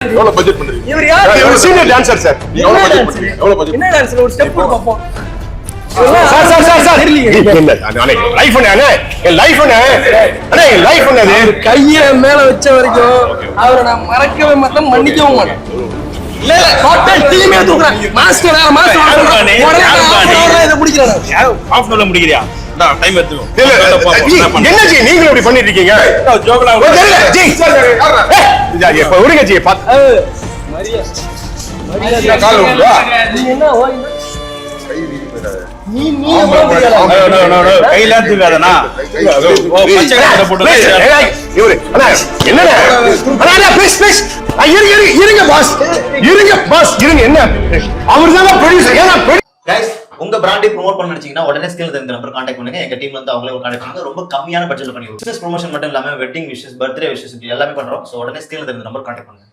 எவ்வளவு பட்ஜெட் பண்றீங்க? இவர் யார்? இவர் சீனியர் டான்சர் சார். எவ்வளவு பட்ஜெட் பண்றீங்க? எவ்வளவு பட்ஜெட்? என்ன டான்ஸ்ல ஒரு ஸ்டெப் போடு பாப்போம். சார் இல்ல அண்ணே லைஃப் அண்ணே என் லைஃப் அண்ணே என் லைஃப் அண்ணே கைய மேல வச்ச வரைக்கும் அவரை நான் மறக்கவே மாட்டேன், மன்னிக்கவும் மாட்டேன். இல்ல டோட்டல் டீமே தூக்குறேன். மாஸ்டர் வேற மாஸ்டர் உடனே இத முடிக்கறானே. ஆஃப் நோல முடிக்கறியா? டைம் எடுத்துக்கோ. என்ன ஜி நீங்க இப்படி பண்ணிட்டு இருக்கீங்க? ஜோகலா ஜி சார் இப்ப விடுங்க ஜி மரியாதை கால் விடுவா நீ என்ன ஓய் நீ கையில தூக்காதனா பச்சை கலர் போட்டு இவரு அண்ணா என்னடா அண்ணா ப்ளீஸ் இருங்க பாஸ் இருங்க என்ன அவர்தான் ப்ரொடியூசர் ஏனா गाइस உங்க பிராண்டை ப்ரோமோட் பண்ண நினைச்சீங்கன்னா உடனே ஸ்கிரீன்ல தெரிஞ்ச நம்பர் கான்டாக்ட் பண்ணுங்க. எங்க டீம்ல இருந்து அவங்களே கான்டாக்ட் பண்ணுங்க. ரொம்ப கம்மியான பட்ஜெட்ல பண்ணி பிசினஸ் ப்ரொமோஷன் மட்டும் இல்லாம வெட்டிங் விஷஸ், பர்த்டே விஷஸ் எல்லாமே பண்றோம். சோ உடனே ஸ்கிரீன்ல தெரிஞ்ச நம்பர் கான்டாக்ட் பண்ணுங்க.